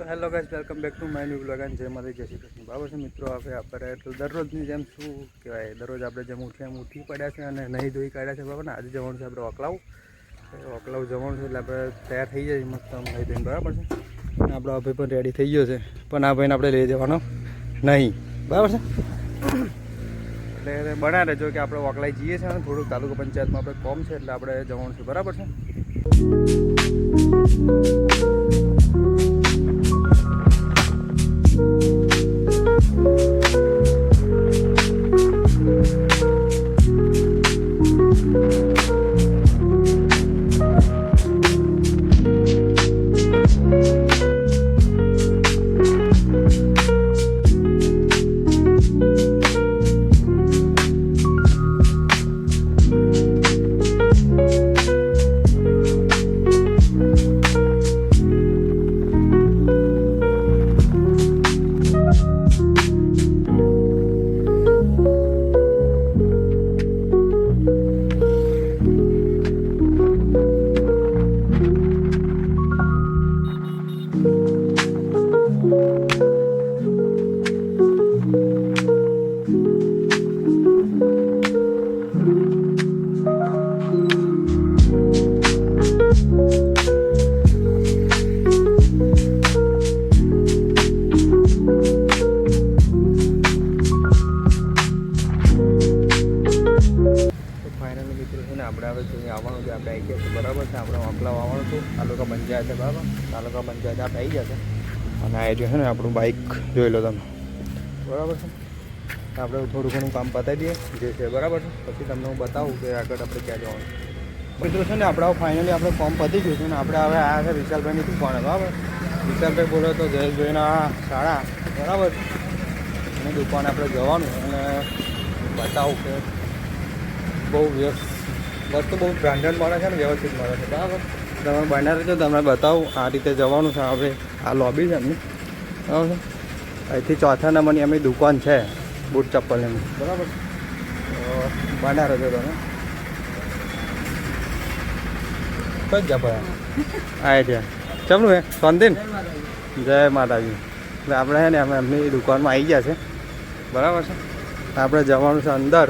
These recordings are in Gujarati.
તો hello guys, welcome back to my new blog and જય માતા જય શ્રી કૃષ્ણ. બરાબર છે મિત્રો, હવે આપણે તો દરરોજની જેમ શું કહેવાય, દરરોજ આપણે જેમ ઉઠીએ એમ ઉઠી પડ્યા છે અને નહીં ધોઈ કાઢ્યા છે. બરાબર ને, આજે જવાનું છે આપણે ઓકલાવ જવાનું છે, એટલે આપણે તૈયાર થઈ જઈએ મસ્ત નહીં ધોઈને. બરાબર છે, અને આપણો ભાઈ પણ રેડી થઈ ગયો છે, પણ આ ભાઈને આપણે લઈ જવાનો નહીં. બરાબર છે, એટલે બના રહેજો કે આપણે ઓકલાઈ જઈએ છીએ અને થોડુંક તાલુકા પંચાયતમાં આપણે કોમ છે, એટલે આપણે જવાનું છે. બરાબર છે. આપણે હવે જોઈએ આવવાનું છે, આપણે આવી ગયા છે. બરાબર છે, આપણે ઓકલાવ આવવાનું હતું તાલુકા પંચાયત છે. બરાબર, તાલુકા પંચાયત આપણે આવી જશે અને આ જે છે ને આપણું બાઇક જોઈ લો તમે. બરાબર છે, આપણે થોડું ઘણું કામ પતાવી દઈએ જે છે. બરાબર છે, પછી તમને હું બતાવું કે આગળ આપણે ક્યાં જવાનું મિત્રો છે ને. આપણે ફાઇનલી આપણે ફોર્મ પતી ગયું છે ને આપણે હવે આવ્યા છે વિશાલભાઈની દુકાને. બરાબર, વિશાલભાઈ બોલે તો જયેશભાઈના શાળા. બરાબર, એની દુકાને આપણે જવાનું અને બતાવું કે બહુ વસ્તુ બહુ બ્રાન્ડેડ મળે છે ને વ્યવસ્થિત મળે છે. બરાબર, તમે બનાવે છો તમને બતાવું. આ રીતે જવાનું છે. હવે આ લોબી છે એમની. બરાબર, અહીંથી ચોથા નંબરની એમની દુકાન છે બૂટ ચપ્પલની. બરાબર, બનાવે છો તમે કઈ જ આ છે ચમનું હે શાંતિન. જય માતાજી. એટલે આપણે છે ને અમે એમની દુકાનમાં આવી ગયા છે. બરાબર છે, આપણે જવાનું છે અંદર.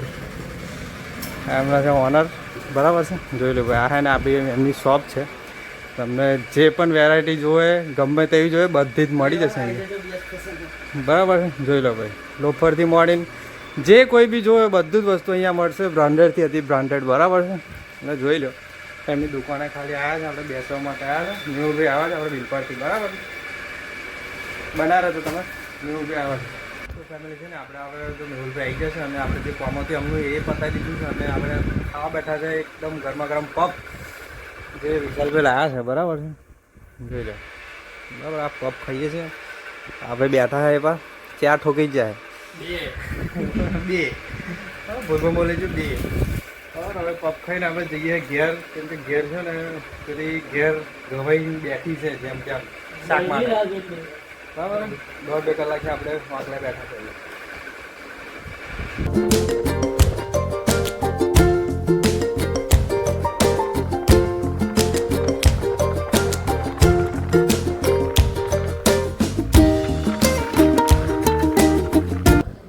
એમના છે ઓનર. બરાબર છે, જોઈ લો ભાઈ. આ છે ને આપણી એમની શોપ છે. તમને જે પણ વેરાયટી જોઈએ ગમે તેવી જોઈએ બધી જ મળી જશે અહીંયા. બરાબર છે, જોઈ લો ભાઈ. લોફરથી મળીને જે કોઈ બી જોઈએ બધું જ વસ્તુ અહીંયા મળશે. બ્રાન્ડેડથી હતી બ્રાન્ડેડ. બરાબર છે, એટલે જોઈ લો એમની દુકાને ખાલી આવ્યા છે આપણે બેસવા માટે. આવ્યા છે ન્યૂ ભાઈ આવ્યા છે આપણે બિલપરથી. બરાબર, બનાવે તો તમે ન્યૂ ભાઈ આવ્યા છે. તો ફેમિલી છે ને આપણે હવે તો મેહુલભાઈ આવી જશે અને આપણે જે કામ હતું એમનું એ પતાવી દીધું છે અને આપણે ખાવા બેઠા છે એકદમ ગરમા ગરમ પફ જે વિશાલભાઈ લાવ્યા છે. બરાબર છે, જોઈ લો. બરાબર, આ પફ ખાઈએ છીએ આપણે બેઠા છે. એ પણ ચાર ઠોકી જ જાય બે ભૂલમાં બોલે છે બે. બરાબર, હવે પફ ખાઈને આપણે જઈએ ઘેર, કેમ કે ઘેર છે ને પેલી ઘેર ગવાઈ બેઠી છે જેમ ત્યાં શાક માટે. બરાબર, 1.5-2 કલાક આપણે વાંકલા બેઠા છીએ.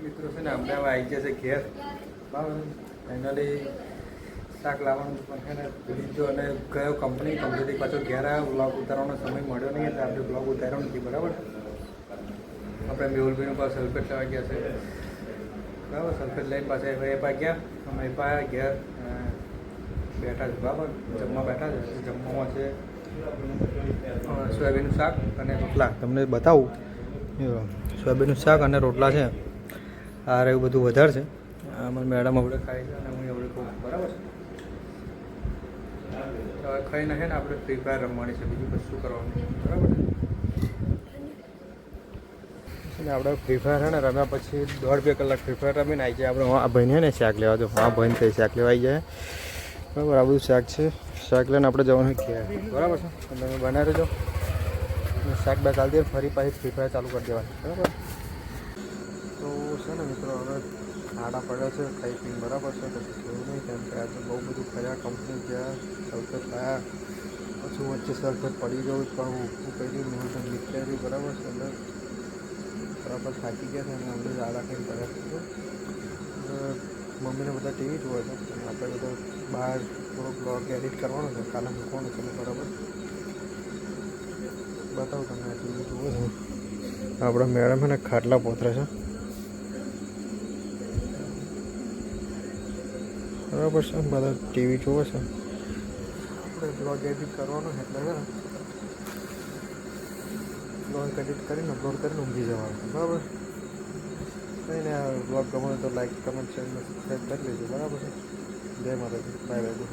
મિત્રો છે ને અમને હવે આવી ગયા છે ઘેર. બરાબર, ફાઇનલી શાક લાવવાનું પણ છે ને લીધો અને કયો કંપની પાછો ઘેર આવ્યો. બ્લોગ ઉતારવાનો સમય મળ્યો નહીં એટલે આપણે બ્લોગ ઉતાર્યો નથી. બરાબર, આપણે મેહુલભાઈનું પાસે સલ્ફેટ લેવા ગયા છે. બરાબર, સલ્ફેટ લઈને પાછા એ પા ગયા અમે એ પા ઘેર બેઠા છે. બરાબર, જમવા બેઠા છે. જમવામાં છે સોયાબીનનું શાક અને રોટલા. તમને બતાવું, સોયાબીનનું શાક અને રોટલા છે. આ એવું બધું વધારે છે. અમારી મેડમ આપણે ખાઈ છે અને હું એવડે કહું. બરાબર છે, હવે ખાઈને છે ને આપણે ફ્રી ફાયર રમવાની છે, બીજું કશું કરવાનું. બરાબર છે, આપણે ફ્રી ફાયર છે ને રમ્યા પછી 1.5-2 કલાક ફ્રી ફાયર રમીને આવી જાય. આપણે આ ભાઈને ને શાક લેવા દો. આ ભાઈને તે શાક લેવા આવી જાય. બરાબર, આ બધું શાક છે. શાક લઈને આપણે જવાનું ક્યાં. બરાબર છે, તમે બનાવી રહેજો. શાક બે ચાલી દે ફરી પાછી ફ્રી ફાયર ચાલુ કરી દેવાની. બરાબર, તો છે ને મિત્રો હવે ખાડા પડ્યા છે ખાઈ પીને. બરાબર છે, પછી કેવું નહીં કેમ કે આજે બહુ બધું ખાયા કંપની ગયા સૌથી ખાયા પછી વચ્ચે સરફેટ પડી ગયું પણ હું કહી દઉં મેં તમને નીકળ્યા બરાબર છે અંદર બરાબર થાકી ગયા છે અને અમને ઝાડા કંઈ કર્યા છે મમ્મીને બધા ટીવી જોવે છે અને આપણે બધા બહાર થોડો બ્લોગ એડિટ કરવાનો છે કાલે મૂકવાનો છે બરાબર બતાવું તમને આ ટીવી જુઓ છો આપણા મેડમ એને ખાટલા પોતરે છે બરાબર છે બધા ટીવી જુએ છે આપણે બ્લોગ એડિટ કરવાનો છે એટલે છે ને બ્લોગ એડિટ કરીને અપલોડ કરીને ઊંઘી જવાનું બરાબર કંઈ ને આ બ્લોગ ગમે તો લાઈક કમેન્ટ શેર સબસ્ક્રાઈબ કરી લેજો બરાબર છે જય માતાજી બાય બાય.